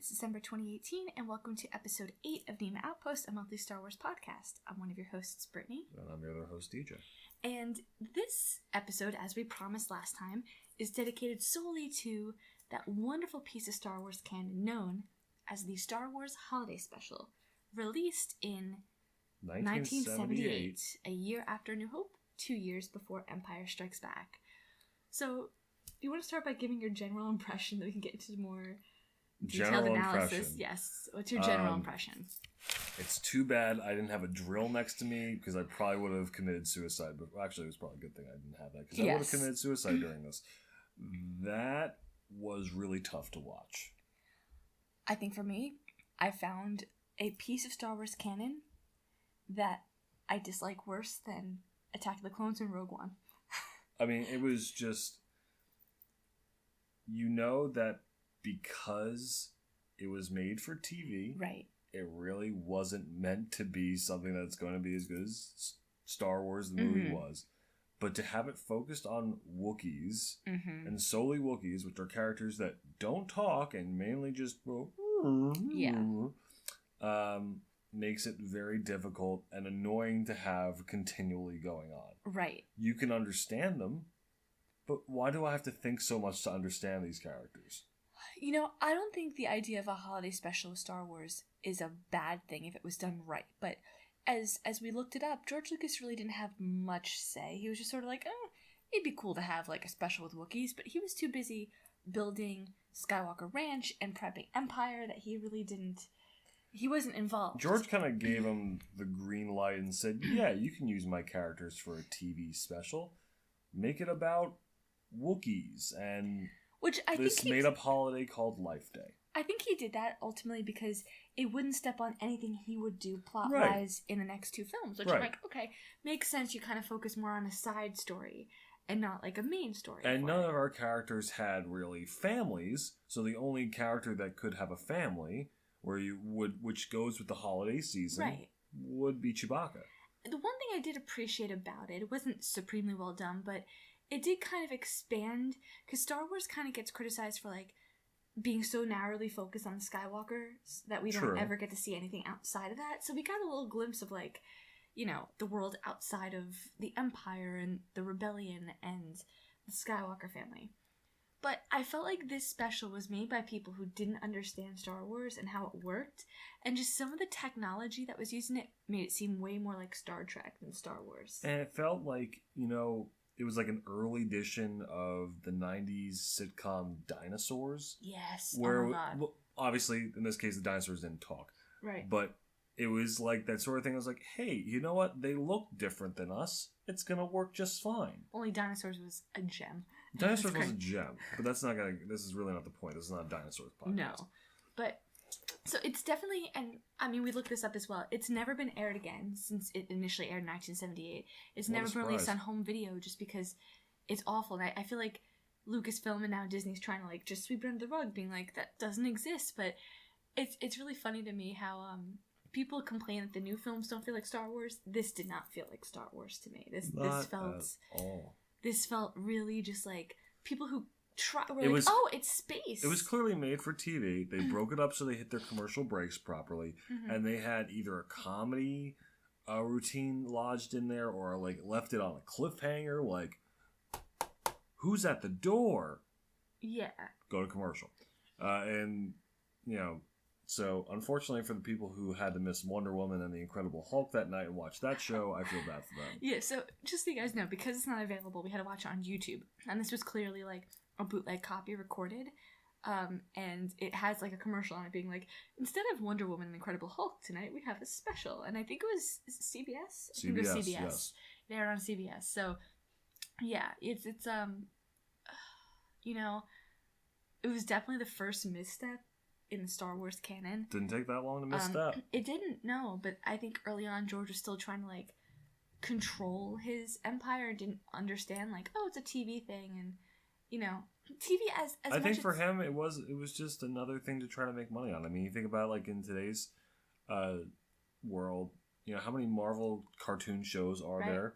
It's December 2018, and welcome to episode 8 of Niima Outpost, a monthly Star Wars podcast. I'm one of your hosts, Brittany. And I'm your other host, DJ. And this episode, as we promised last time, is dedicated solely to that wonderful piece of Star Wars canon known as the Star Wars Holiday Special, released in 1978, a year after New Hope, 2 years before Empire Strikes Back. So, you want to start by giving your general impression, that we can get into more detailed analysis? Impression. Yes. What's your general impression? It's too bad I didn't have a drill next to me, because I probably would have committed suicide. But actually, it was probably a good thing I didn't have that, because I would have committed suicide during this. That was really tough to watch. I think for me, I found a piece of Star Wars canon that I dislike worse than Attack of the Clones and Rogue One. I mean, it was just... You know that because it was made for TV, right? It really wasn't meant to be something that's going to be as good as Star Wars the movie was. But to have it focused on Wookiees, and solely Wookiees, which are characters that don't talk and mainly just go, makes it very difficult and annoying to have continually going on. Right. You can understand them, but why do I have to think so much to understand these characters? You know, I don't think the idea of a holiday special of Star Wars is a bad thing if it was done right. But as we looked it up, George Lucas really didn't have much say. He was just sort of like, oh, it'd be cool to have like a special with Wookiees, but he was too busy building Skywalker Ranch and prepping Empire that he wasn't involved. George kind of gave him the green light and said, yeah, you can use my characters for a TV special. Make it about Wookiees and this made-up holiday called Life Day. I think he did that ultimately because it wouldn't step on anything he would do plot-wise in the next two films. Which I'm like, okay, makes sense. You kind of focus more on a side story and not like a main story. And none of our characters had really families, so the only character that could have a family, which goes with the holiday season, would be Chewbacca. The one thing I did appreciate about it wasn't supremely well done, but it did kind of expand, because Star Wars kind of gets criticized for like being so narrowly focused on Skywalkers that we don't ever get to see anything outside of that. So we got a little glimpse of like, you know, the world outside of the Empire and the Rebellion and the Skywalker family. But I felt like this special was made by people who didn't understand Star Wars and how it worked, and just some of the technology that was used in it made it seem way more like Star Trek than Star Wars. And it felt like, you know, it was like an early edition of the 90s sitcom Dinosaurs. Yes. Where, well, obviously, in this case, the dinosaurs didn't talk. Right. But it was like that sort of thing. I was like, hey, you know what? They look different than us. It's going to work just fine. Only Dinosaurs was a gem. Dinosaurs was a gem. But that's not going to... This is really not the point. This is not a Dinosaurs podcast. No. But... So it's definitely, and I mean, we looked this up as well. It's never been aired again since it initially aired in 1978. It's never been released on home video just because it's awful. And I feel like Lucasfilm and now Disney's trying to like just sweep it under the rug, being like, that doesn't exist. But it's really funny to me how people complain that the new films don't feel like Star Wars. This did not feel like Star Wars to me. This felt really just like people who it's space. It was clearly made for TV. They broke it up so they hit their commercial breaks properly, and they had either a comedy routine lodged in there or like left it on a cliffhanger, like who's at the door? Yeah. Go to commercial, and you know. So unfortunately for the people who had to miss Wonder Woman and the Incredible Hulk that night and watch that show, I feel bad for them. Yeah. So just so you guys know, because it's not available, we had to watch it on YouTube, and this was clearly like a bootleg copy recorded, and it has like a commercial on it being like, instead of Wonder Woman and Incredible Hulk tonight, we have a special. And I think it was CBS. I think it was CBS. Yes. They aired on CBS. So yeah, it's you know, it was definitely the first misstep in the Star Wars canon. Didn't take that long to misstep. It didn't, no, but I think early on George was still trying to like control his empire and didn't understand like, oh, it's a TV thing, and you know, TV as I think for him it was just another thing to try to make money on. I mean, you think about it, like in today's world, you know, how many Marvel cartoon shows are there,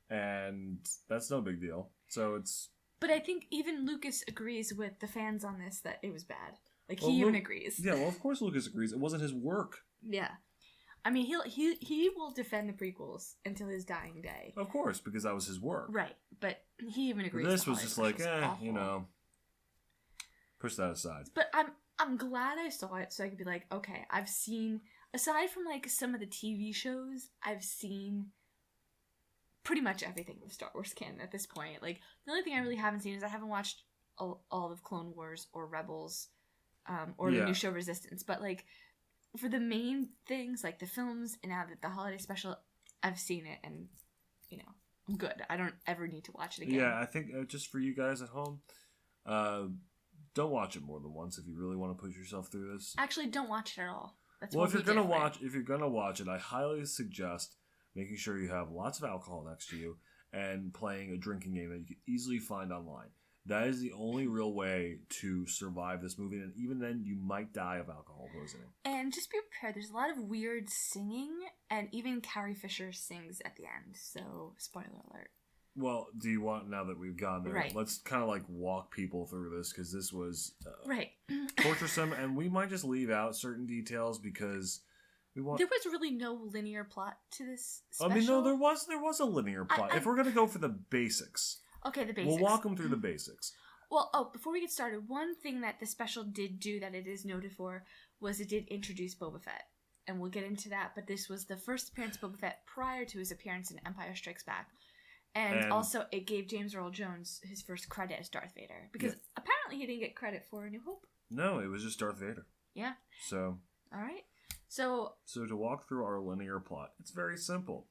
and that's no big deal. So it's. But I think even Lucas agrees with the fans on this that it was bad. Like, he even agrees. Yeah, well, of course Lucas agrees. It wasn't his work. Yeah. I mean, he will defend the prequels until his dying day. Of course, because that was his work. Right, but he even agrees. This was just like, awful. you know, push that aside. But I'm glad I saw it so I could be like, okay, I've seen, aside from like some of the TV shows, I've seen pretty much everything with Star Wars canon at this point. Like, the only thing I really haven't seen is I haven't watched all of Clone Wars or Rebels, or the new show Resistance. But like, for the main things, like the films and now the holiday special, I've seen it, and you know, I'm good. I don't ever need to watch it again. Yeah, I think just for you guys at home, don't watch it more than once if you really want to push yourself through this. Actually, don't watch it at all. That's well, if you're gonna watch it, I highly suggest making sure you have lots of alcohol next to you and playing a drinking game that you can easily find online. That is the only real way to survive this movie, and even then, you might die of alcohol poisoning. And just be prepared. There's a lot of weird singing, and even Carrie Fisher sings at the end. So, spoiler alert. Well, do you want, now that we've gone there, right. Let's kind of like walk people through this, because this was right. torturesome, and we might just leave out certain details because we want. There was really no linear plot to this special. I mean, no, there was a linear plot. If we're gonna go for the basics, okay, the basics. We'll walk them through the basics. Well, before we get started, one thing that the special did do that it is noted for was it did introduce Boba Fett, and we'll get into that. But this was the first appearance of Boba Fett prior to his appearance in Empire Strikes Back. And also, it gave James Earl Jones his first credit as Darth Vader. Because apparently he didn't get credit for A New Hope. No, it was just Darth Vader. Yeah. So. Alright. So to walk through our linear plot, it's very simple.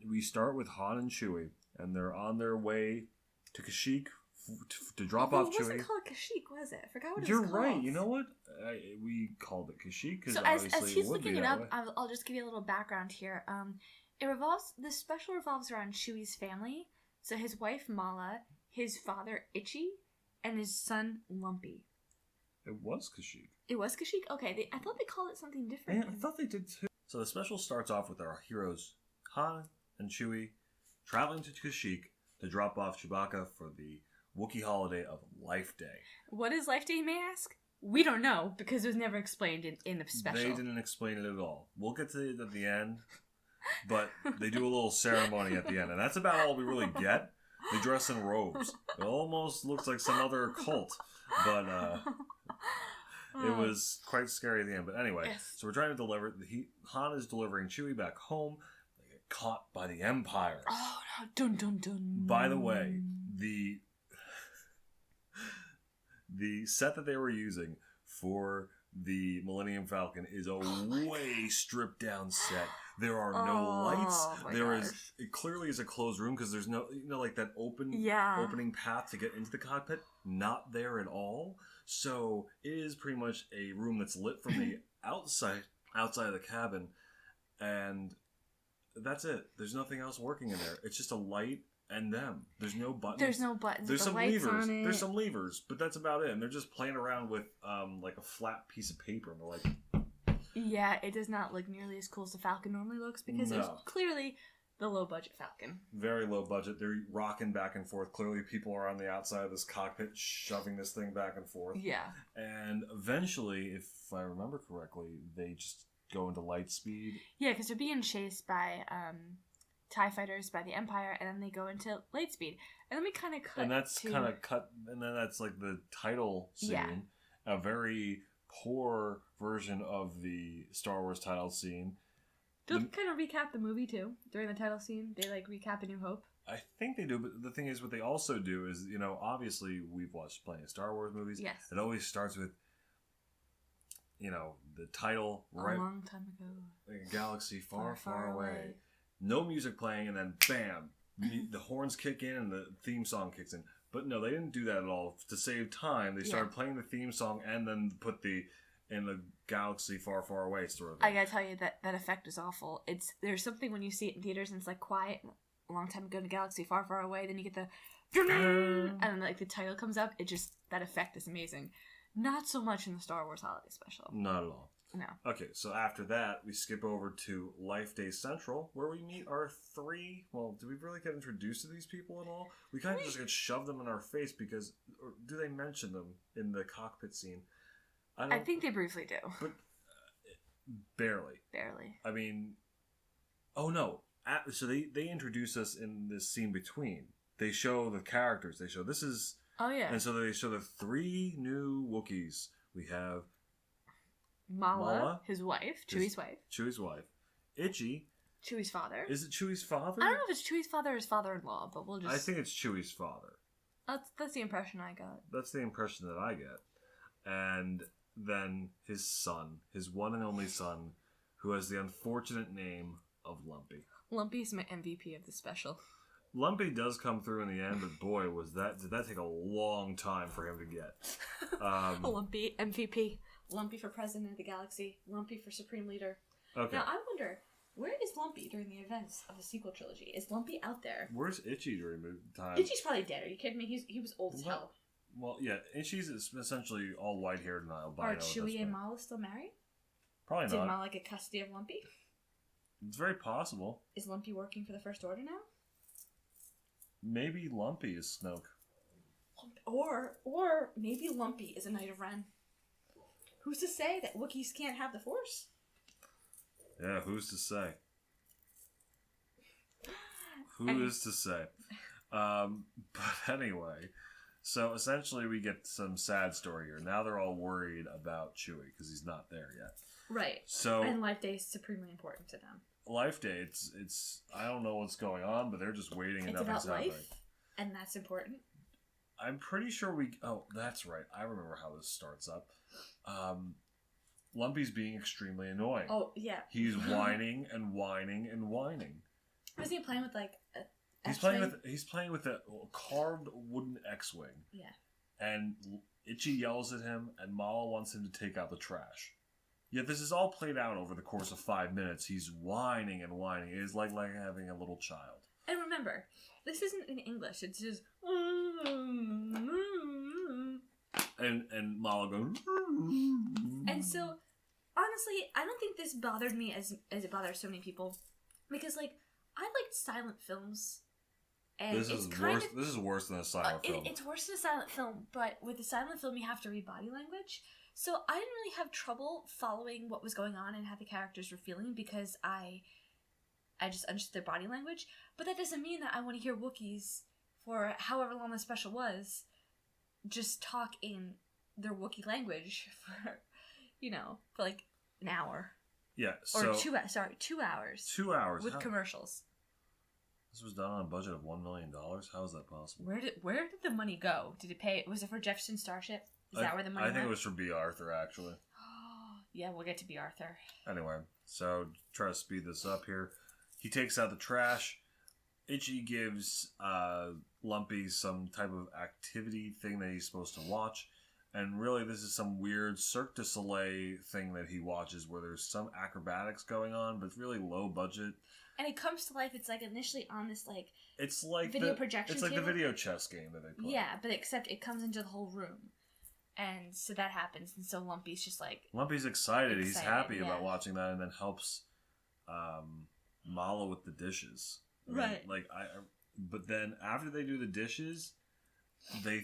We start with Han and Chewie, and they're on their way to Kashyyyk to drop off Chewie. It wasn't called Kashyyyk, was it? I forgot what it was You're called. right. You know what? We called it Kashyyyk. So as he's looking it up, I'll just give you a little background here. The special revolves around Chewie's family. So his wife Mala, his father Itchy, and his son Lumpy. It was Kashyyyk. It was Kashyyyk? Okay, I thought they called it something different. Yeah, I thought they did too. So the special starts off with our heroes, Han and Chewie, traveling to Kashyyyk to drop off Chewbacca for the Wookiee holiday of Life Day. What is Life Day, you may ask? We don't know, because it was never explained in the special. They didn't explain it at all. We'll get to it at the end, but they do a little ceremony at the end, and that's about all we really get. They dress in robes. It almost looks like some other cult, but it was quite scary at the end. But anyway, So we're trying to deliver. Han is delivering Chewie back home. They get caught by the Empire. Oh no! Dun dun dun. By the way, the set that they were using for the Millennium Falcon is a way stripped down set. There are no lights. It clearly is a closed room because there's no, like that opening path to get into the cockpit. Not there at all. So it is pretty much a room that's lit from the outside of the cabin, and that's it. There's nothing else working in there. It's just a light and them. There's no buttons. There's no buttons. There's some levers. There's some levers, but that's about it. And they're just playing around with like a flat piece of paper, and they're like, yeah, it does not look nearly as cool as the Falcon normally looks because it's clearly the low budget Falcon. Very low budget. They're rocking back and forth. Clearly, people are on the outside of this cockpit shoving this thing back and forth. Yeah. And eventually, if I remember correctly, they just go into light speed. Yeah, because they're being chased by TIE fighters by the Empire, and then they go into light speed. And then we kind of cut. And that's kind of cut, and then that's like the title scene. Yeah. A very poor version of the Star Wars title scene. They'll kind of recap the movie too during the title scene. They like recap A New Hope. I think they do, but the thing is, what they also do is, obviously we've watched plenty of Star Wars movies. Yes. It always starts with, the title right. A long time ago. Like a galaxy far, far away. No music playing, and then bam, the horns kick in and the theme song kicks in. But no, they didn't do that at all. To save time, they started playing the theme song and then put in the galaxy far, far away sort of thing. I gotta tell you that effect is awful. There's something when you see it in theaters and it's like quiet, a long time ago in a galaxy far, far away, then you get the and then like the title comes up, that effect is amazing. Not so much in the Star Wars Holiday Special. Not at all. No. Okay, so after that, we skip over to Life Day Central, where we meet our three... Well, do we really get introduced to these people at all? We kind of just get shoved them in our face because... Or do they mention them in the cockpit scene? I think they briefly do. But barely. Barely. I mean, oh no. So they introduce us in this scene between. They show the characters. They show this is... Oh, yeah. And so they show the 3 new Wookiees. We have... Mala, his wife. Chewie's wife. Chewie's wife. Itchy. Chewie's father. Is it Chewie's father? I don't know if it's Chewie's father or his father-in-law, but we'll just... I think it's Chewie's father. That's the impression I got. That's the impression that I get. And then his son, his one and only son, who has the unfortunate name of Lumpy. Lumpy's my MVP of the special. Lumpy does come through in the end, but boy, did that take a long time for him to get. Lumpy, MVP. Lumpy for President of the Galaxy. Lumpy for Supreme Leader. Okay. Now, I wonder, where is Lumpy during the events of the sequel trilogy? Is Lumpy out there? Where's Itchy during the time? Itchy's probably dead. Are you kidding me? He was old as hell. Well, yeah, Itchy's essentially all white-haired and albino. Are Chewie and Mala still married? Probably not. Did Mala get custody of Lumpy? It's very possible. Is Lumpy working for the First Order now? Maybe Lumpy is Snoke. Or maybe Lumpy is a Knight of Ren. Who's to say that Wookiees can't have the Force? Yeah, who's to say? Who is to say? But anyway, so essentially we get some sad story here. Now they're all worried about Chewie because he's not there yet. Right. So and Life Day is supremely important to them. Life Day, it's I don't know what's going on, but they're just waiting and nothing's happening. Life, and that's important. I'm pretty sure oh, that's right. I remember how this starts up. Lumpy's being extremely annoying. Oh, yeah. He's whining and whining and whining. Was he playing with like a He's playing with a carved wooden X-wing. Yeah. And Itchy yells at him, and Mala wants him to take out the trash. Yet this is all played out over the course of 5 minutes. He's whining and whining. It is like having a little child. And remember, this isn't in English. It's just... And Mala goes... And so, honestly, I don't think this bothered me as it bothers so many people. Because, like, I liked silent films. And this is worse than a silent film. It's worse than a silent film, but with a silent film, you have to read body language. So I didn't really have trouble following what was going on and how the characters were feeling because I just understood their body language. But that doesn't mean that I want to hear Wookiees for however long the special was just talk in their Wookiee language for, for like an hour. Yeah, so... Or 2 hours. 2 hours. With commercials. This was done on a budget of $1 million? How is that possible? Where did the money go? Did it pay... Was it for Jefferson Starship? Is that where the money went? I think it was for B. Arthur, actually. Yeah, we'll get to B. Arthur. Anyway, so try to speed this up here. He takes out the trash. Itchy gives Lumpy some type of activity thing that he's supposed to watch. And really, this is some weird Cirque du Soleil thing that he watches where there's some acrobatics going on, but it's really low budget. And it comes to life. It's like initially on this it's like video projection. It's like table. The video chess game that they play. Yeah, but except it comes into the whole room, and so that happens. And so Lumpy's just like Lumpy's excited. He's happy about watching that, and then helps Mala with the dishes. Right. But then after they do the dishes, they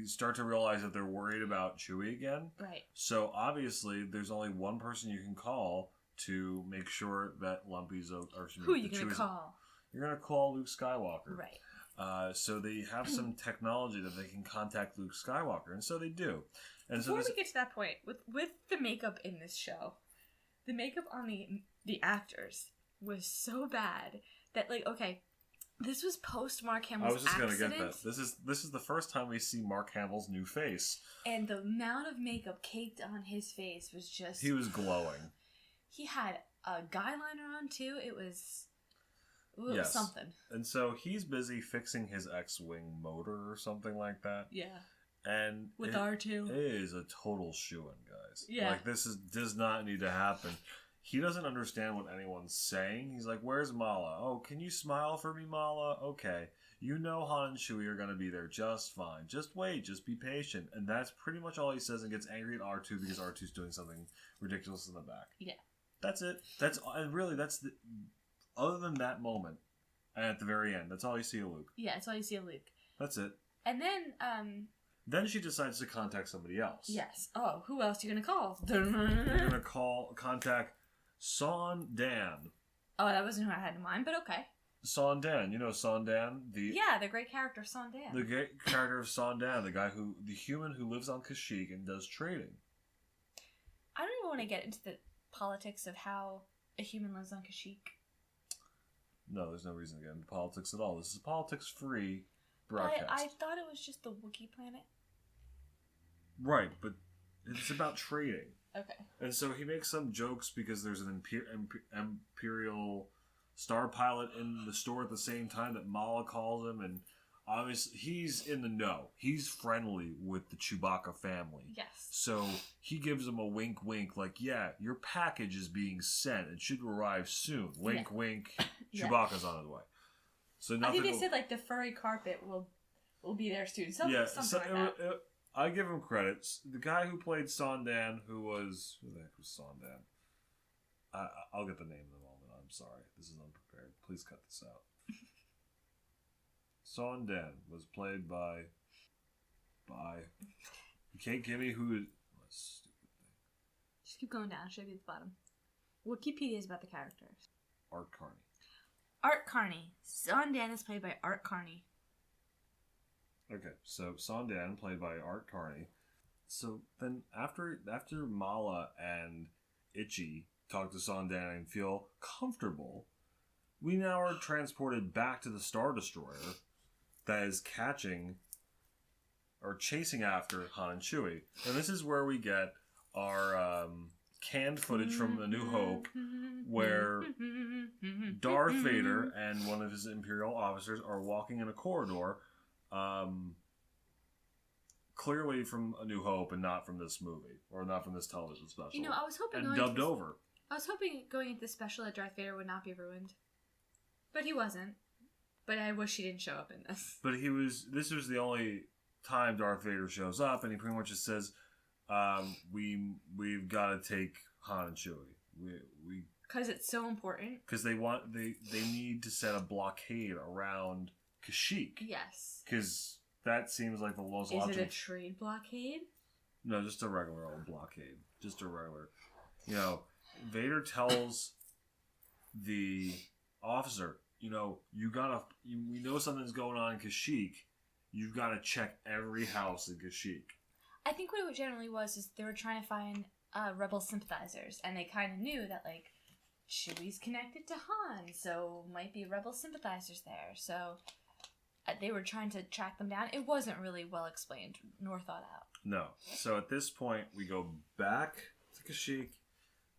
start to realize that they're worried about Chewie again. Right. So obviously, there's only one person you can call to make sure that Lumpy's... Who are you going to call? You're going to call Luke Skywalker. Right. So they have some technology that they can contact Luke Skywalker, and so they do. And Before we get to that point, with the makeup in this show, the makeup on the actors was so bad that, this was post Mark Hamill's accident. I was just going to get that. This is the first time we see Mark Hamill's new face. And the amount of makeup caked on his face was just... He was glowing. He had a guy liner on, too. It was something. And so he's busy fixing his X-Wing motor or something like that. Yeah. And with R2. It is a total shoo-in, guys. Yeah. This does not need to happen. He doesn't understand what anyone's saying. He's like, where's Mala? Oh, can you smile for me, Mala? Okay. You know Han and Chewie are going to be there just fine. Just wait. Just be patient. And that's pretty much all he says, and gets angry at R2 because R2's doing something ridiculous in the back. Yeah. That's it. That's the... Other than that moment, and at the very end, that's all you see of Luke. Yeah, that's all you see of Luke. That's it. And then, Then she decides to contact somebody else. Yes. Oh, who else are you going to call? You're going to contact Son Dan. Oh, that wasn't who I had in mind, but okay. Son Dan. You know Son Dan? The great character Son Dan. The great character of Son Dan, the human who lives on Kashyyyk and does trading. I don't even want to get into the politics of how a human lives on Kashyyyk. No, there's no reason to get into politics at all. This is a politics-free broadcast. I thought it was just the Wookiee planet. Right, but it's about trading. Okay. And so he makes some jokes because there's an Imperial star pilot in the store at the same time that Mala calls him, and obviously he's in the know. He's friendly with the Chewbacca family. Yes. So he gives him a wink wink like, yeah, your package is being sent. It should arrive soon. Wink wink. Chewbacca's on his way. So I think they said like the furry carpet will be there soon. Something like that. I give him credits. The guy who played Son Dan, who the heck was Son Dan? I'll get the name in a moment. I'm sorry. This is unprepared. Please cut this out. Son Dan was played by... You can't give me who... What a stupid thing. Just keep going down. It should be at the bottom. Wikipedia is about the characters. Art Carney. Art Carney. Son Dan is played by Art Carney. Okay, so Son Dan, played by Art Carney. So then after Mala and Itchy talk to Son Dan and feel comfortable, we now are transported back to the Star Destroyer that is chasing after Han and Chewie. And this is where we get our canned footage from A New Hope, where Darth Vader and one of his Imperial officers are walking in a corridor, clearly from A New Hope and not from this movie, or not from this television special. You know, I was hoping over. I was hoping going into the special that Darth Vader would not be ruined, but he wasn't. But I wish he didn't show up in this. But this was the only time Darth Vader shows up, and he pretty much just says, we've got to take Han and Chewie. Because it's so important. Because they need to set a blockade around Kashyyyk. Yes. Because that seems like the most logical. Is it a trade blockade? No, just a regular old blockade. Just a regular. You know, Vader tells the officer, we know something's going on in Kashyyyk. You've got to check every house in Kashyyyk. I think what it generally was is they were trying to find rebel sympathizers, and they kind of knew that, like, Chewie's connected to Han, so might be rebel sympathizers there. So they were trying to track them down. It wasn't really well explained nor thought out. No. So at this point, we go back to Kashyyyk,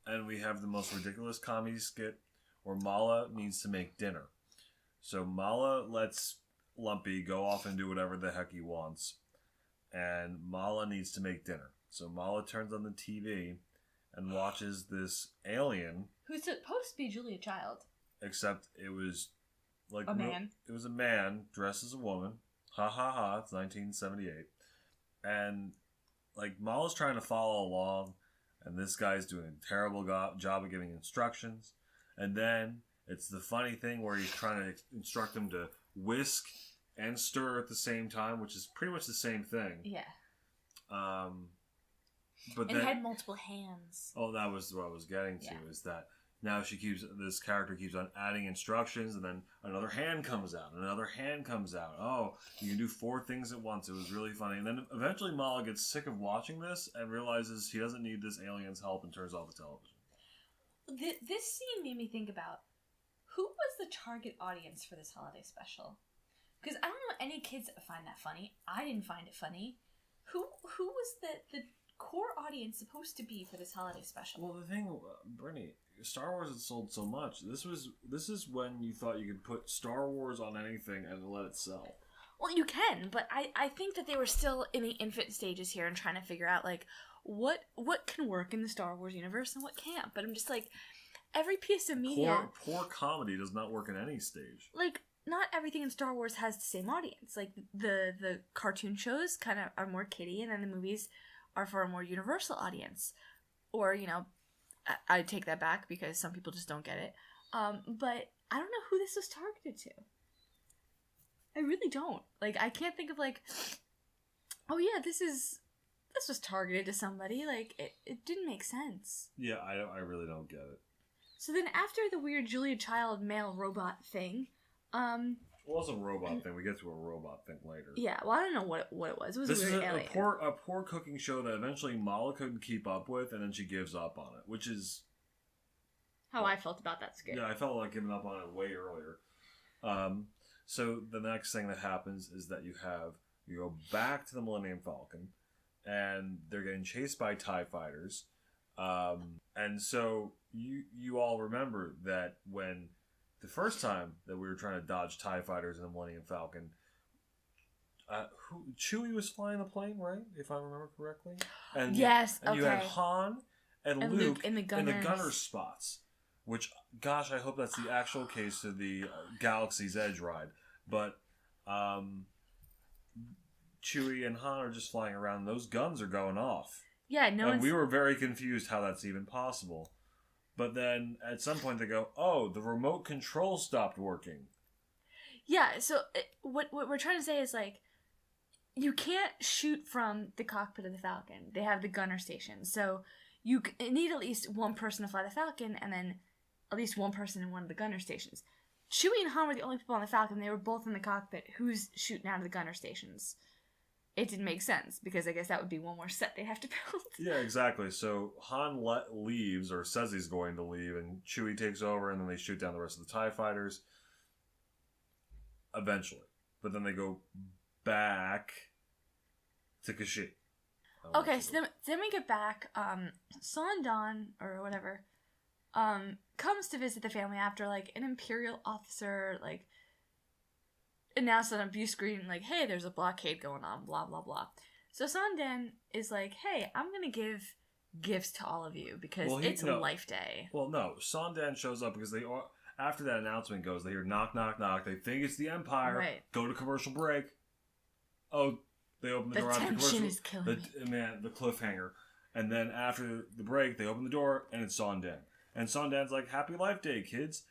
and we have the most ridiculous comedy skit where Mala needs to make dinner. So Mala lets Lumpy go off and do whatever the heck he wants, and Mala needs to make dinner. So Mala turns on the TV and watches this alien, who's supposed to be Julia Child, except it was like a man. It was a man dressed as a woman. Ha ha ha! It's 1978, and like Mala's trying to follow along, and this guy's doing a terrible job of giving instructions. And then it's the funny thing where he's trying to instruct him to whisk and stir at the same time, which is pretty much the same thing. Yeah. But and it had multiple hands. Oh, that was what I was getting to, is that now this character keeps on adding instructions, and then another hand comes out, and another hand comes out. Oh, you can do 4 things at once. It was really funny. And then eventually Mala gets sick of watching this and realizes he doesn't need this alien's help and turns off the television. This scene made me think about who was the target audience for this holiday special. Because I don't know any kids that find that funny. I didn't find it funny. Who was the core audience supposed to be for this holiday special? Well, the thing, Brittany, Star Wars had sold so much. This is when you thought you could put Star Wars on anything and let it sell. Well, you can, but I think that they were still in the infant stages here and trying to figure out, like, what can work in the Star Wars universe and what can't. But I'm just like, every piece of media... Poor comedy does not work in any stage. Like, not everything in Star Wars has the same audience. Like, the cartoon shows kind of are more kiddie, and then the movies are for a more universal audience. Or, I take that back because some people just don't get it. But I don't know who this was targeted to. I really don't. Like, I can't think of, like... oh yeah, this was targeted to somebody. Like, it didn't make sense. Yeah, I really don't get it. So then after the weird Julia Child male robot thing, Well, it's a robot thing. We get to a robot thing later. Yeah, well, I don't know what it was. It was this a weird is alien. a poor cooking show that eventually Mala couldn't keep up with, and then she gives up on it, which is how I felt about that skit. Yeah, I felt like giving up on it way earlier. So the next thing that happens is that you go back to the Millennium Falcon, and they're getting chased by TIE fighters. And so you all remember that when the first time that we were trying to dodge TIE fighters in the Millennium Falcon, Chewie was flying the plane, right? If I remember correctly. And yes, and you had Han and Luke in the gunner spots. Which, gosh, I hope that's the actual case of the Galaxy's Edge ride. But Chewie and Han are just flying around, and those guns are going off. Yeah, and we were very confused how that's even possible. But then at some point they go, oh, the remote control stopped working. Yeah, so what we're trying to say is, like, you can't shoot from the cockpit of the Falcon. They have the gunner station. So you need at least one person to fly the Falcon, and then at least one person in one of the gunner stations. Chewie and Han were the only people on the Falcon. They were both in the cockpit. Who's shooting out of the gunner stations? It didn't make sense, because I guess that would be one more set they have to build. Yeah, exactly. So Han leaves, or says he's going to leave, and Chewie takes over, and then they shoot down the rest of the TIE fighters. Eventually. But then they go back to Kashyyyk. Okay, so then we get back. Sondon, or whatever, comes to visit the family after, like, an Imperial officer, like, announced on a view screen, like, hey, there's a blockade going on, blah, blah, blah. So Sondon is like, hey, I'm gonna give gifts to all of you, because it's a life day. Well, no, Sondon shows up because they are... After that announcement goes, they hear knock, knock, knock. They think it's the Empire. Right. Go to commercial break. Oh, they open the door after commercial. The tension is killing me. Man, the cliffhanger. And then after the break, they open the door, and it's Sondon. And Sondon's like, happy life day, kids.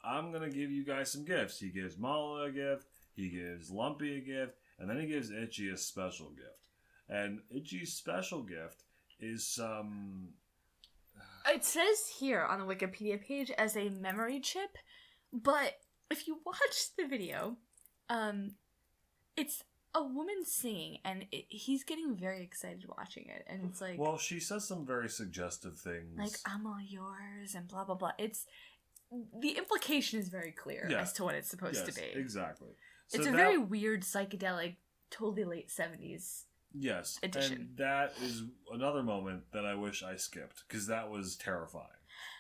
I'm going to give you guys some gifts. He gives Mala a gift. He gives Lumpy a gift. And then he gives Itchy a special gift. And Itchy's special gift is some... It says here on the Wikipedia page as a memory chip, but if you watch the video, it's a woman singing, and he's getting very excited watching it, and it's like... Well, she says some very suggestive things. Like, I'm all yours, and blah, blah, blah. The implication is very clear as to what it's supposed to be. Exactly. So it's a very weird, psychedelic, totally late 70s edition. And that is another moment that I wish I skipped, because that was terrifying.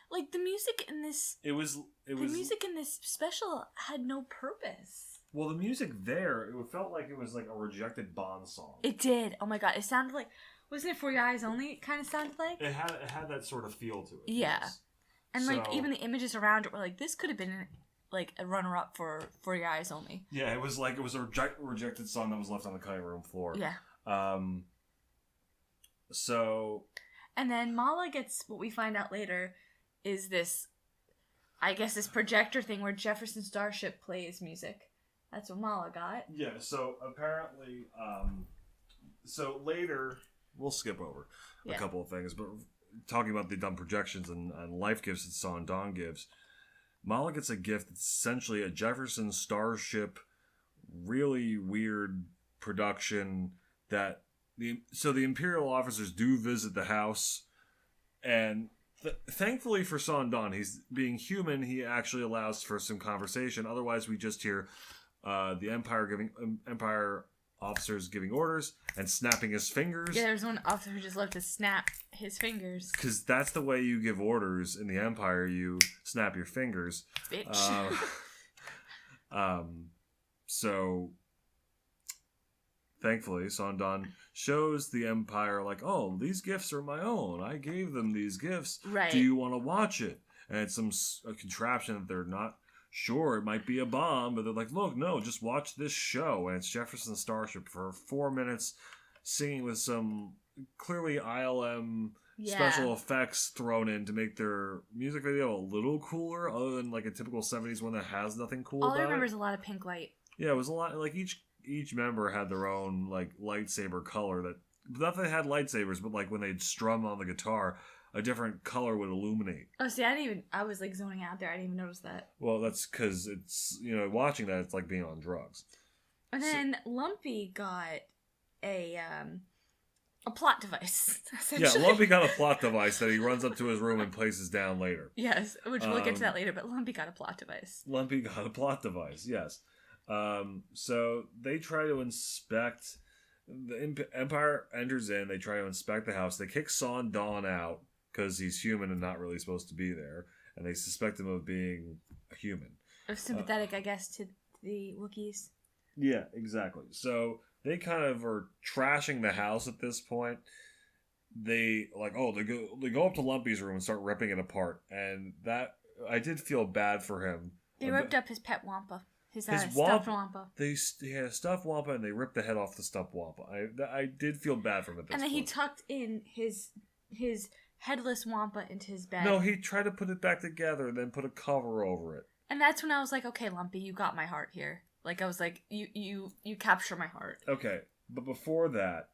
Like, the music in this... The music in this special had no purpose. Well, the music there, it felt like it was like a rejected Bond song. It did. Oh my god, it sounded like... Wasn't it For Your Eyes Only? It kind of sounded like? It had that sort of feel to it. Yeah. Yes. And, like, even the images around it were like, this could have been, like, a runner-up for Your Eyes Only. Yeah, it was like, it was a rejected song that was left on the cutting room floor. Yeah. So... And then Mala gets, what we find out later, is this, I guess, this projector thing where Jefferson Starship plays music. That's what Mala got. Yeah, so apparently, so later, we'll skip over a couple of things, but talking about the dumb projections and life gifts that Sondon gives, Mala gets a gift that's essentially a Jefferson Starship, really weird production that the Imperial officers do visit the house, and thankfully for Sondon, he's being human, he actually allows for some conversation. Otherwise, we just hear the Empire officers giving orders and snapping his fingers. Yeah, there's one officer who just loved to snap his fingers. Because that's the way you give orders in the Empire. You snap your fingers. Bitch. So, thankfully, Sondon shows the Empire, like, oh, these gifts are my own. I gave them these gifts. Right. Do you want to watch it? And it's a contraption that they're not sure. It might be a bomb, but they're like, look, no, just watch this show. And it's Jefferson Starship for 4 minutes singing with some clearly ILM special effects thrown in to make their music video a little cooler, other than like a typical 70s one that has nothing cool about it. All I remember is a lot of pink light. Yeah, it was a lot. Like each each member had their own like lightsaber color that not that they had lightsabers, but like when they'd strum on the guitar, a different color would illuminate. Oh, see, I was like zoning out there. I didn't even notice that. Well, that's because it's, watching that, it's like being on drugs. And then Lumpy got a plot device. Yeah, Lumpy got a plot device that he runs up to his room and places down later. Yes, which we'll get to that later, but Lumpy got a plot device. Lumpy got a plot device, yes. So they try to inspect. The Empire enters in, they try to inspect the house. They kick Son Dawn out because he's human and not really supposed to be there. And they suspect him of being a human. Or sympathetic, I guess, to the Wookiees. Yeah, exactly. So they kind of are trashing the house at this point. They go up to Lumpy's room and start ripping it apart. And that, I did feel bad for him. They ripped up his pet Wampa. His stuffed Wampa. They had a stuffed Wampa and they ripped the head off the stuffed Wampa. I did feel bad for him at this point. And then he tucked in his headless Wampa into his bed. No, he tried to put it back together and then put a cover over it. And that's when I was like, okay, Lumpy, you got my heart here. Like, I was like, you capture my heart. Okay, but before that,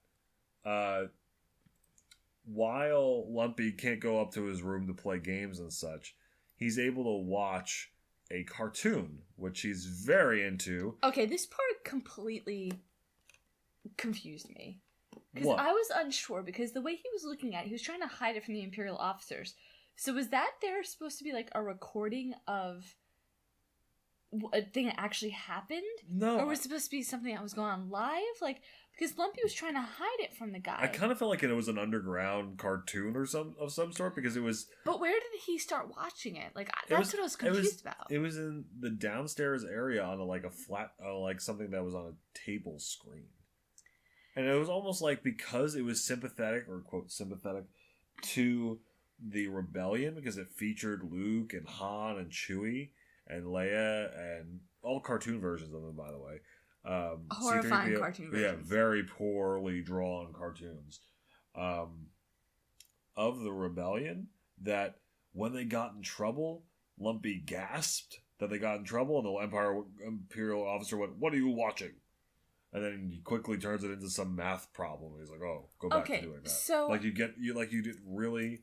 while Lumpy can't go up to his room to play games and such, he's able to watch a cartoon, which he's very into. Okay, this part completely confused me. Because What? I was unsure, because the way he was looking at it, he was trying to hide it from the Imperial officers. So was that there supposed to be like a recording of a thing that actually happened? No. Or was it supposed to be something that was going on live? Like, because Lumpy was trying to hide it from the guy. I kind of felt like it was an underground cartoon or some sort, because it was... But where did he start watching it? Like, that's what I was confused about. It was in the downstairs area on a flat, like something that was on a table screen. And it was almost like, because it was sympathetic, or quote, sympathetic, to the rebellion, because it featured Luke and Han and Chewie and Leia and all cartoon versions of them, by the way. Horrifying C-3PO, cartoon versions. Yeah, very poorly drawn cartoons. Of the rebellion, that when they got in trouble, Lumpy gasped that they got in trouble, and the Imperial officer went, "What are you watching?" And then he quickly turns it into some math problem. He's like, "Oh, go back to doing that." So you did really,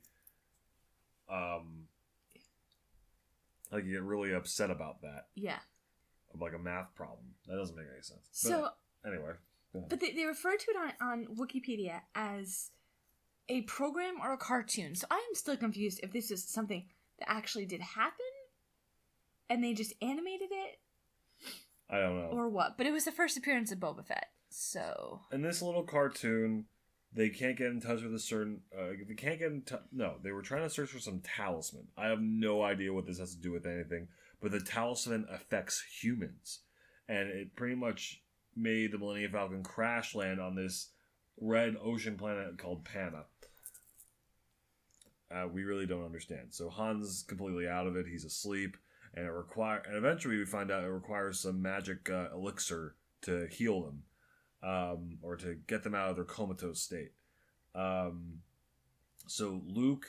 you get really upset about that. Yeah. Of like a math problem. That doesn't make any sense. So anyway. But they refer to it on Wikipedia as a program or a cartoon. So I am still confused if this is something that actually did happen and they just animated it. I don't know. Or what. But it was the first appearance of Boba Fett. So in this little cartoon, they can't get in touch with a certain... they can't get in touch... No, they were trying to search for some talisman. I have no idea what this has to do with anything. But the talisman affects humans. And it pretty much made the Millennium Falcon crash land on this red ocean planet called Panna. We really don't understand. So Han's completely out of it. He's asleep. And eventually we find out it requires some magic elixir to heal them. Or to get them out of their comatose state. So Luke,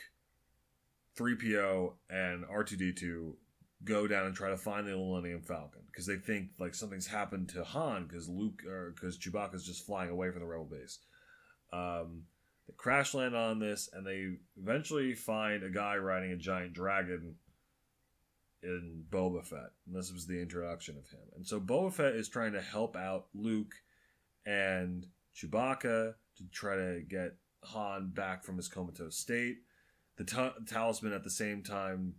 3PO, and R2-D2 go down and try to find the Millennium Falcon, because they think like something's happened to Han, because Chewbacca's just flying away from the Rebel base. They crash land on this, and they eventually find a guy riding a giant dragon in Boba Fett, and this was the introduction of him. And so Boba Fett is trying to help out Luke and Chewbacca to try to get Han back from his comatose state. The talisman at the same time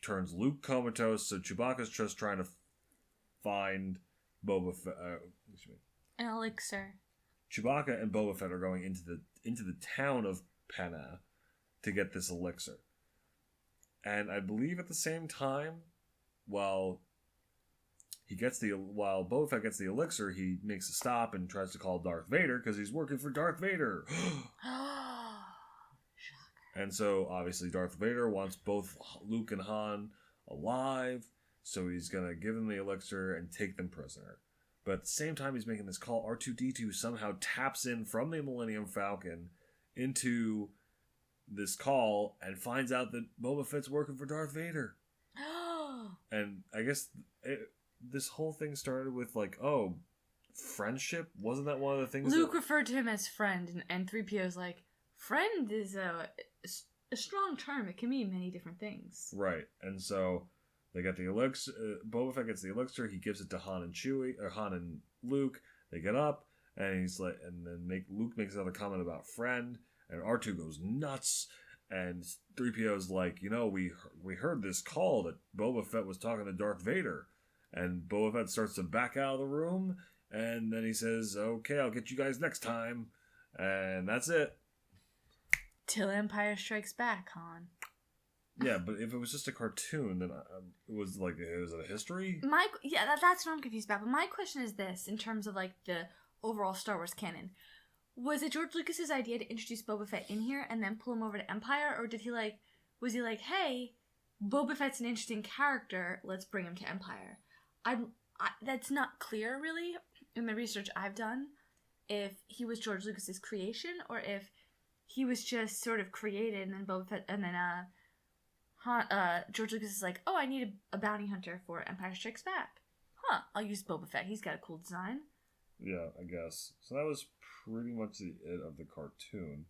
turns Luke comatose, so Chewbacca's just trying to find Boba Fett. an elixir. Chewbacca and Boba Fett are going into the town of Panna to get this elixir. And I believe at the same time, while Boba Fett gets the elixir, he makes a stop and tries to call Darth Vader because he's working for Darth Vader. And so, obviously, Darth Vader wants both Luke and Han alive, so he's going to give them the elixir and take them prisoner. But at the same time he's making this call, R2-D2 somehow taps in from the Millennium Falcon into this call and finds out that Boba Fett's working for Darth Vader. And I guess this whole thing started with like, friendship. Wasn't that one of the things? Luke referred to him as friend, and 3PO's like, friend is a strong term. It can mean many different things. Right, and so they got the elixir. Boba Fett gets the elixir. He gives it to Han and Chewie, or Han and Luke. They get up, and he's like, and then Luke makes another comment about friend, and R2 goes nuts. And 3PO's like, we heard this call that Boba Fett was talking to Darth Vader. And Boba Fett starts to back out of the room. And then he says, okay, I'll get you guys next time. And that's it. Till Empire Strikes Back, Han. Yeah, but if it was just a cartoon, then it was a history? That's what I'm confused about. But my question is this, in terms of like the overall Star Wars canon. Was it George Lucas's idea to introduce Boba Fett in here and then pull him over to Empire? Or was he like, hey, Boba Fett's an interesting character, let's bring him to Empire? That's not clear, really, in the research I've done, if he was George Lucas's creation or if he was just sort of created and then Boba Fett, and then George Lucas is like, oh, I need a bounty hunter for Empire Strikes Back. I'll use Boba Fett, he's got a cool design. Yeah, I guess. So that was pretty much the it of the cartoon.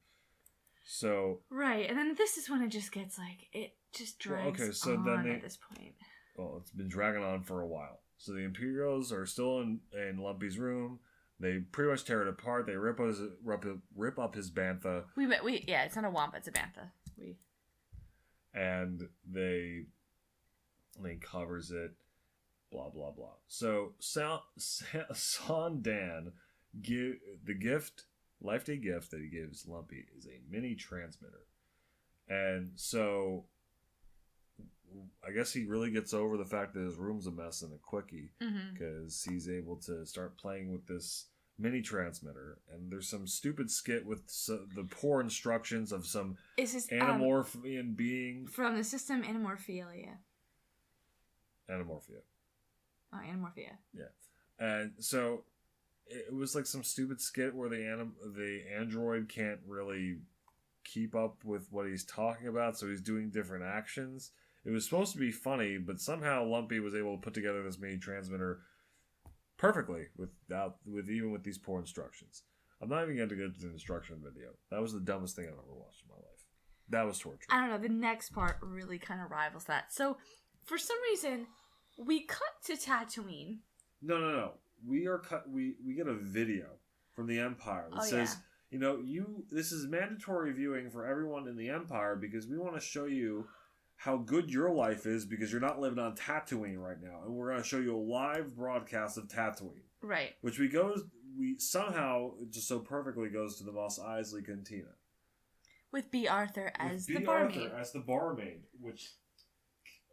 So right, and then this is when it just gets it just drags on at this point. Well, it's been dragging on for a while. So the Imperials are still in Lumpy's room. They pretty much tear it apart. They rip up his bantha. It's not a wampa, it's a bantha. And they covers it. Blah blah blah. So Sandan life day gift that he gives Lumpy is a mini transmitter, and so I guess he really gets over the fact that his room's a mess in a quickie because he's able to start playing with this mini transmitter. And there's some stupid skit with the poor instructions of some Animorphian being from the system Animorphia. Oh, Animorphia. Yeah. And so it was like some stupid skit where the android can't really keep up with what he's talking about, so he's doing different actions. It was supposed to be funny, but somehow Lumpy was able to put together this mini transmitter perfectly with these poor instructions. I'm not even going to get to the instruction video. That was the dumbest thing I've ever watched in my life. That was torture. I don't know. The next part really kind of rivals that. So, for some reason, we cut to Tatooine. No. We get a video from the Empire that says, this is mandatory viewing for everyone in the Empire because we want to show you how good your life is because you're not living on Tatooine right now, and we're going to show you a live broadcast of Tatooine. Right. Which somehow it just so perfectly goes to the Mos Eisley Cantina. With B. Arthur as the barmaid. Which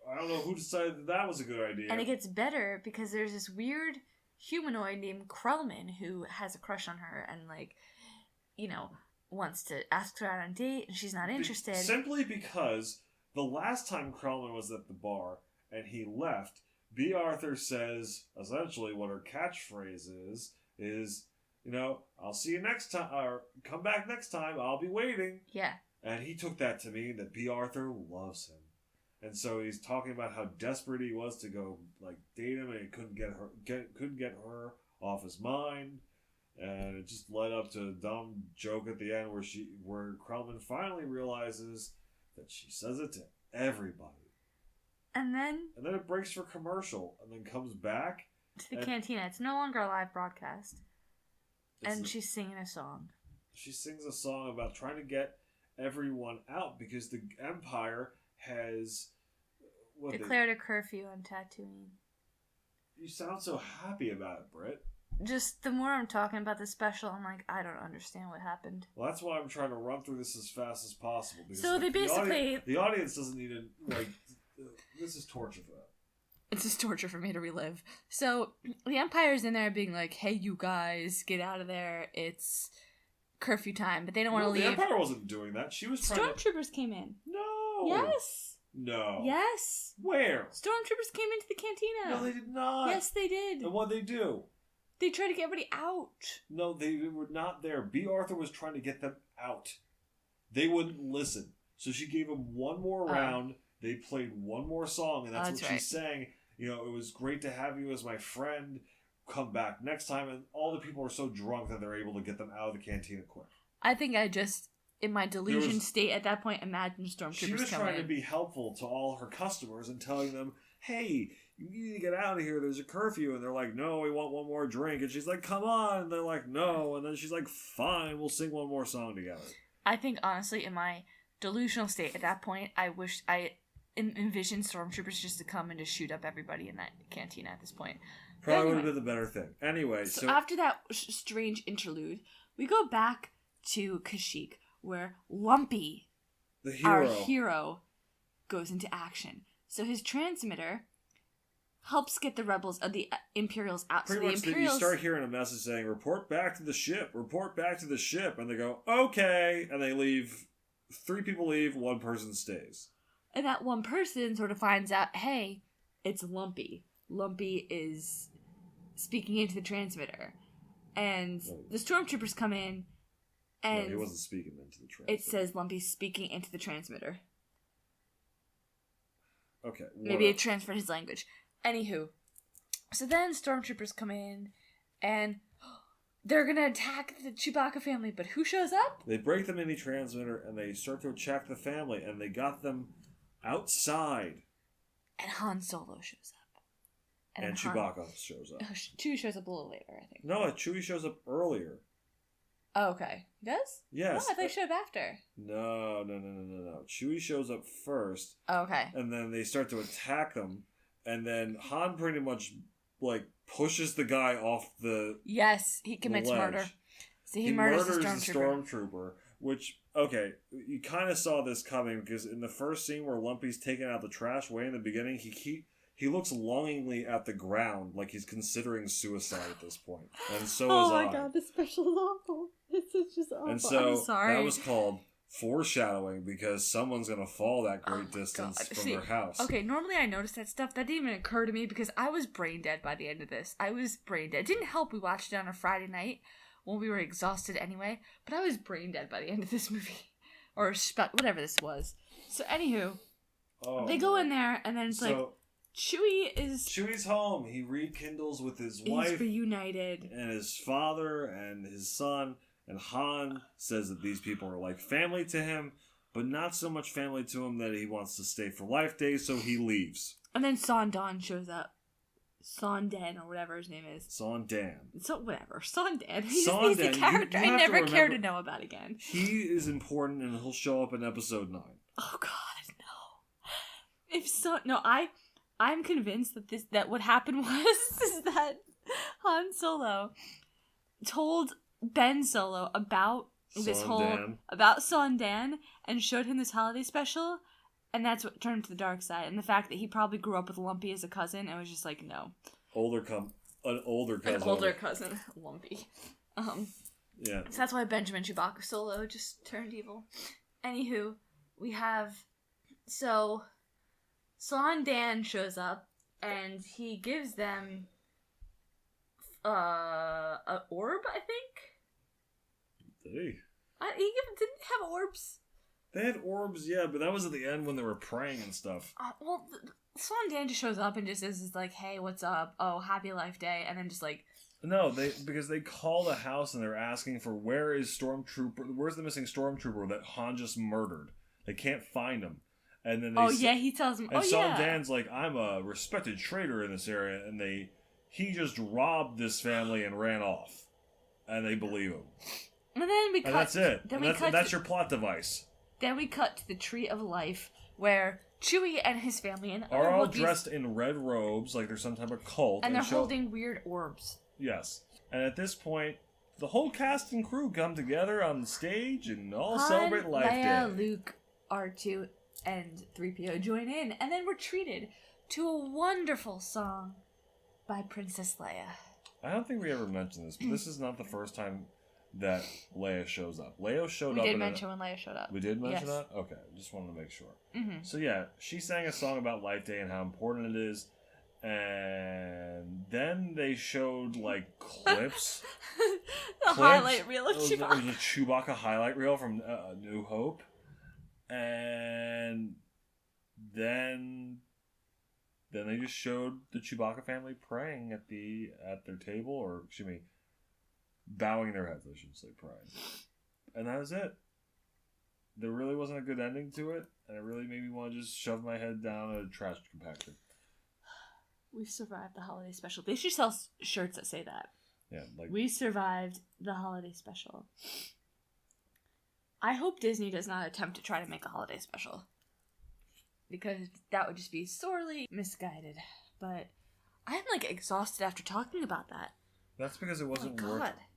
I don't know who decided that was a good idea. And it gets better because there's this weird humanoid named Krellman who has a crush on her and wants to ask her out on a date and she's not interested. Simply because the last time Krellman was at the bar and he left, B. Arthur says essentially what her catchphrase is I'll see you next time, or come back next time, I'll be waiting. Yeah. And he took that to mean that B. Arthur loves him. And so he's talking about how desperate he was to go date him, and he couldn't get her off his mind, and it just led up to a dumb joke at the end where Krellman finally realizes that she says it to everybody. And then it breaks for commercial, and then comes back to the cantina. It's no longer a live broadcast, and she's singing a song. She sings a song about trying to get everyone out because the Empire has declared a curfew on Tatooine. You sound so happy about it, Britt. Just the more I'm talking about this special, I'm like, I don't understand what happened. Well, that's why I'm trying to run through this as fast as possible. Because so they basically... The audience doesn't need to, this is torture for them. It's just torture for me to relive. So, the Empire's in there being like, hey, you guys, get out of there. It's curfew time. But they don't want to leave. The Empire wasn't doing that. She was trying Stormtroopers came in. No. Yes. No. Yes. Where? Stormtroopers came into the cantina. No, they did not. Yes, they did. And what'd they do? They tried to get everybody out. No, they were not there. B. Arthur was trying to get them out. They wouldn't listen. So she gave them one more round. They played one more song, and that's what she sang. It was great to have you as my friend. come back next time, and all the people are so drunk that they're able to get them out of the cantina quick. I think I just, in my delusion state at that point, imagined stormtroopers coming in. She was trying to be helpful to all her customers and telling them, hey, you need to get out of here, there's a curfew. And they're like, no, we want one more drink. And she's like, come on. And they're like, no. And then she's like, fine, we'll sing one more song together. I think, honestly, in my delusional state at that point, I wished I envisioned stormtroopers just to come and just shoot up everybody in that cantina at this point. Probably would have been the better thing. Anyway, so after that strange interlude, we go back to Kashyyyk, where Lumpy, our hero, goes into action. So his transmitter helps get the rebels, the Imperials out. Pretty much, you start hearing a message saying, report back to the ship, report back to the ship. And they go, okay. And they leave. 3 people leave, 1 person stays. And that one person sort of finds out, hey, it's Lumpy. Lumpy is speaking into the transmitter. And the stormtroopers come in, and... No, he wasn't speaking into the transmitter. It says Lumpy's speaking into the transmitter. Okay. Maybe it transferred his language. Anywho. So then stormtroopers come in, and they're gonna attack the Chewbacca family, but who shows up? They break the mini transmitter, and they start to attack the family, and they got them outside. And Han Solo shows up. And Chewbacca shows up. Chewie shows up a little later, I think. No, Chewie shows up earlier. Oh, okay. He does? Yes. No, I thought he showed up after. No. Chewie shows up first. Oh, okay. And then they start to attack them, and then Han pretty much, pushes the guy off the Yes, he commits murder. So he murders the stormtrooper. Which, okay, you kind of saw this coming, because in the first scene where Lumpy's taking out the trash way in the beginning, he looks longingly at the ground like he's considering suicide at this point. And so is I. Oh my god, this special is awful. It's just awful. And so I'm sorry. That was called foreshadowing, because someone's going to fall that great distance from their house. Okay, normally I notice that stuff. That didn't even occur to me because I was brain dead by the end of this. I was brain dead. It didn't help we watched it on a Friday night when we were exhausted anyway, but I was brain dead by the end of this movie. Or whatever this was. So anywho, they go in there, and then it's Chewie's home. He rekindles with his wife. He's reunited. And his father and his son. And Han says that these people are like family to him, but not so much family to him that he wants to stay for Life Day, so he leaves. And then Sondan shows up. Sondan, or whatever his name is. Sondan. So whatever. Sondan. He's a character I never care to know about again. He is important, and he'll show up in episode 9. Oh god, no. I'm convinced that what happened is that Han Solo told Ben Solo about Sondan and showed him this holiday special, and that's what turned him to the dark side. And the fact that he probably grew up with Lumpy as a cousin, and was just like, no. An older cousin, Lumpy. Yeah. So that's why Benjamin Chewbacca Solo just turned evil. Anywho, we have... So, Sondan shows up, and he gives them an orb, I think? Did he? Didn't he have orbs? They had orbs, yeah, but that was at the end when they were praying and stuff. Sondan just shows up and just is like, hey, what's up? Oh, happy Life Day. And then just like... No, because they call the house and they're asking for where's the missing stormtrooper that Han just murdered? They can't find him. And then he tells him, and Sondan's like, I'm a respected trader in this area, and he just robbed this family and ran off. And they believe him. And then we cut... And that's it. That's your plot device. Then we cut to the Tree of Life, where Chewie and his family are all dressed in red robes, like they're some type of cult. And they're holding weird orbs. Yes. And at this point, the whole cast and crew come together on the stage and all celebrate Life Day. Leia, Luke, R2, and 3PO join in, and then we're treated to a wonderful song by Princess Leia. I don't think we ever mentioned this, but this is not the first time that Leia shows up. Leia showed up. We did mention when Leia showed up. We did mention that? Okay, just wanted to make sure. Mm-hmm. So yeah, she sang a song about Life Day and how important it is, and then they showed like clips. Highlight reel of Chewbacca. It was a Chewbacca highlight reel from New Hope, and then then they just showed the Chewbacca family praying at their table, or excuse me, bowing their heads. I shouldn't say praying. And that was it. There really wasn't a good ending to it, and it really made me want to just shove my head down a trash compactor. We survived the holiday special. They should sell shirts that say that. Yeah, like we survived the holiday special. I hope Disney does not attempt to try to make a holiday special, because that would just be sorely misguided. But I'm like exhausted after talking about that. That's because it wasn't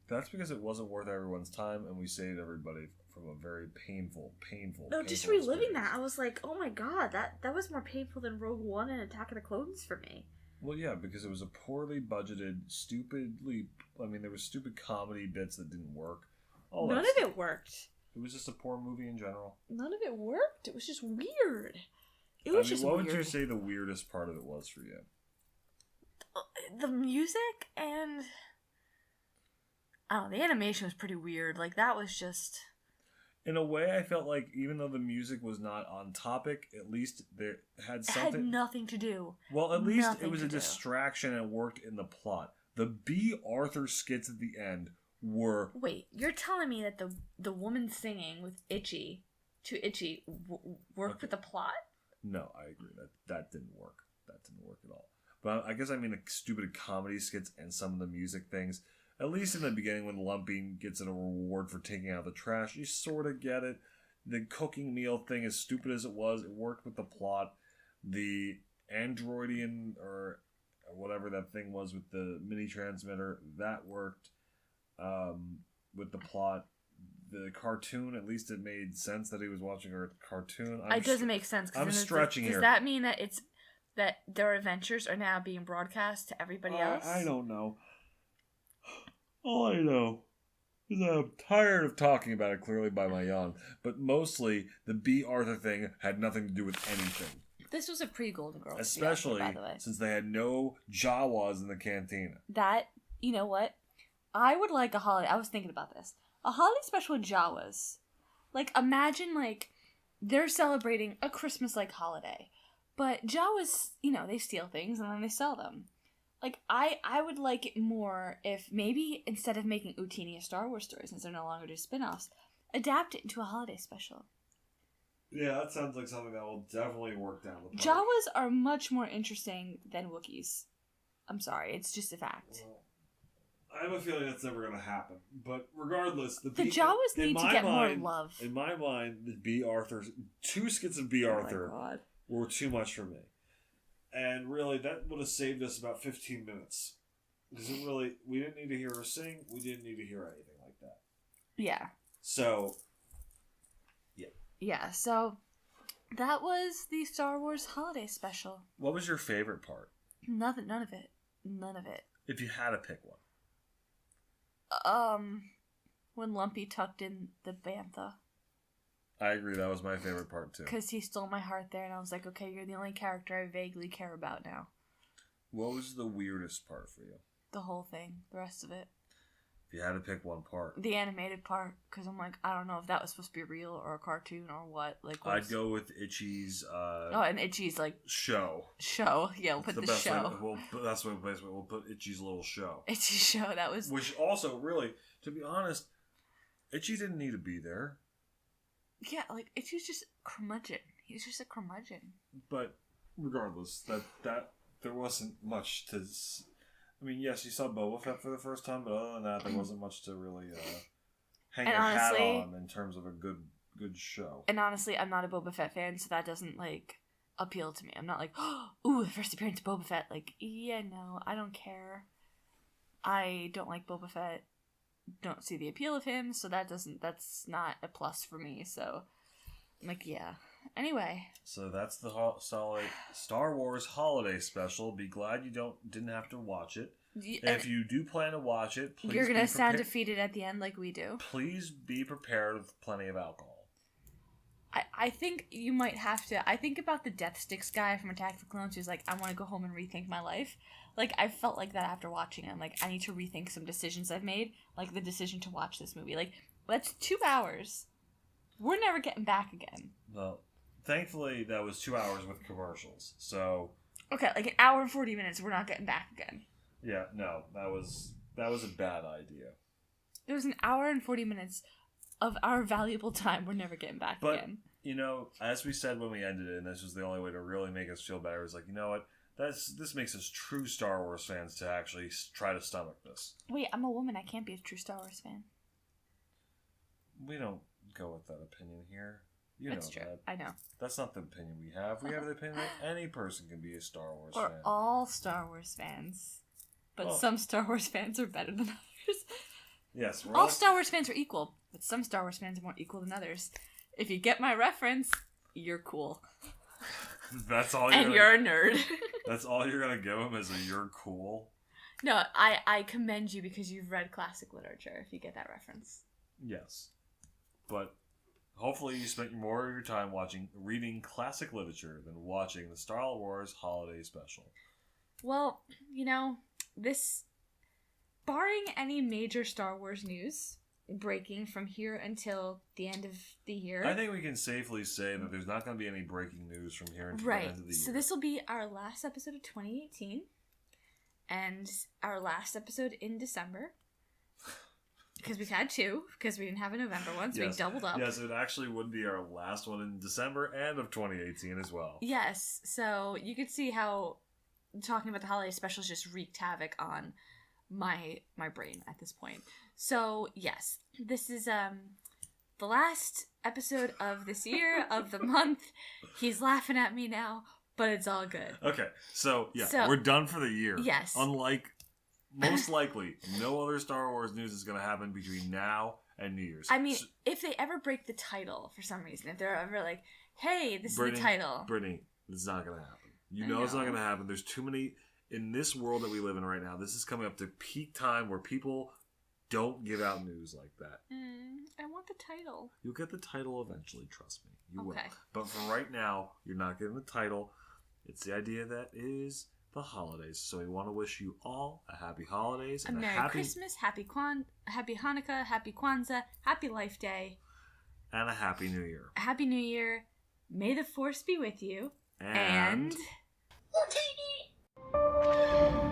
That's because it wasn't worth everyone's time, and we saved everybody from a very painful. No, just reliving that, I was like, oh my god, that was more painful than Rogue One and Attack of the Clones for me. Well, yeah, because it was a poorly budgeted, there were stupid comedy bits that didn't work. None of it worked. It was just a poor movie in general. None of it worked. It was just weird. What would you say the weirdest part of it was for you? The music and... I don't know, the animation was pretty weird. Like, that was just... In a way, I felt like even though the music was not on topic, at least there had something... It had nothing to do. Well, at least it was a distraction and worked in the plot. The B. Arthur skits at the end were... Wait, you're telling me that the woman singing with Itchy worked with the plot? No, I agree. That didn't work. That didn't work at all. But I guess I mean the stupid comedy skits and some of the music things. At least in the beginning when Lumpy gets a reward for taking out the trash, you sort of get it. The cooking meal thing, as stupid as it worked with the plot. The androidian, or whatever that thing was with the mini transmitter, that worked with the plot. The cartoon, at least it made sense that he was watching a cartoon. It doesn't make sense. I'm stretching here. Does that mean that that their adventures are now being broadcast to everybody else? I don't know. All I know is I'm tired of talking about it, clearly by my yawn. But mostly, the B. Arthur thing had nothing to do with anything. This was a pre-Golden Girls. Especially by the way. Since they had no Jawas in the cantina. That, you know what? I would like a holiday. I was thinking about this. A holiday special with Jawas. Like, imagine, like, they're celebrating a Christmas-like holiday. But Jawas, they steal things and then they sell them. Like, I would like it more if maybe instead of making Utini a Star Wars story, since they're no longer just spin-offs, adapt it into a holiday special. Yeah, that sounds like something that will definitely work down the pipe. Jawas are much more interesting than Wookiees. I'm sorry, it's just a fact. Well, I have a feeling that's never going to happen. But regardless, the Jawas need to get more love. In my mind, the B. Arthur's 2 skits of B. Arthur were too much for me. And really, that would have saved us about 15 minutes. Because we didn't need to hear her sing. We didn't need to hear anything like that. Yeah. So, yeah. Yeah, so that was the Star Wars holiday special. What was your favorite part? None of it. None of it. If you had to pick one. When Lumpy tucked in the bantha. I agree, that was my favorite part too. Because he stole my heart there, and I was like, okay, you're the only character I vaguely care about now. What was the weirdest part for you? The whole thing. The rest of it. If you had to pick one part. The animated part, because I'm like, I don't know if that was supposed to be real or a cartoon or what. Like, I'd go with Itchy's, and Itchy's, like... Show. Yeah, we'll put the show. That's what we'll put Itchy's little show. Itchy's show, that was... Which also, really, to be honest, Itchy didn't need to be there. Yeah, like, Itchy's just curmudgeon. He's just a curmudgeon. But regardless, that there wasn't much to... I mean, yes, you saw Boba Fett for the first time, but other than that, there wasn't much to really hang your hat on in terms of a good show. And honestly, I'm not a Boba Fett fan, so that doesn't, like, appeal to me. I'm not like, ooh, the first appearance of Boba Fett. Like, yeah, no, I don't care. I don't like Boba Fett. Don't see the appeal of him, so that's not a plus for me, so I'm like, yeah. Anyway. So that's the solid Star Wars holiday special. Be glad you didn't have to watch it. If you do plan to watch it, please you're gonna sound defeated at the end like we do. Please be prepared with plenty of alcohol. I think you might have to. I think about the Death Sticks guy from Attack of the Clones who's like, I want to go home and rethink my life. Like, I felt like that after watching it. I'm like, I need to rethink some decisions I've made. Like, the decision to watch this movie. Like, that's 2 hours. We're never getting back again. Well, thankfully, that was 2 hours with commercials. So... Okay, like an hour and 40 minutes, we're not getting back again. Yeah, no, that was a bad idea. It was an hour and 40 minutes of our valuable time we're never getting back again. You know, as we said when we ended it, and this was the only way to really make us feel better, is like, you know what? This makes us true Star Wars fans to actually try to stomach this. Wait, I'm a woman. I can't be a true Star Wars fan. We don't go with that opinion here. That's true. That. I know. That's not the opinion we have. We have the opinion that any person can be a Star Wars or fan. All Star Wars fans. But some Star Wars fans are better than others. Yes. All Star Wars fans are equal, but some Star Wars fans are more equal than others. If you get my reference, you're cool. That's all. You're a nerd. That's all you're gonna give them is a "you're cool." No, I commend you because you've read classic literature. If you get that reference. Yes, but hopefully you spent more of your time reading classic literature than watching the Star Wars Holiday Special. Well, you know, barring any major Star Wars news breaking from here until the end of the year. I think we can safely say that there's not going to be any breaking news from here until the end of the year. So this will be our last episode of 2018 and our last episode in December. Because we've had two, because we didn't have a November one, so we doubled up. Yes, it actually would be our last one in December and of 2018 as well. Yes, so you could see how talking about the holiday specials just wreaked havoc on my brain at this point. So, yes, this is the last episode of this year, of the month. He's laughing at me now, but it's all good. Okay, so we're done for the year. Yes. Unlike, most likely, no other Star Wars news is going to happen between now and New Year's. I mean, if they ever break the title for some reason, if they're ever like, hey, this is the title. Brittany, this is not going to happen. You know it's not going to happen. There's too many... In this world that we live in right now, this is coming up to peak time where people don't give out news like that. I want the title. You'll get the title eventually, trust me. You will. Okay. But for right now, you're not getting the title. It's the idea that is the holidays. So we want to wish you all a happy holidays. And a Merry Christmas, Happy Hanukkah, Happy Kwanzaa, Happy Life Day. And a Happy New Year. A Happy New Year. May the Force be with you. And... We'll take it!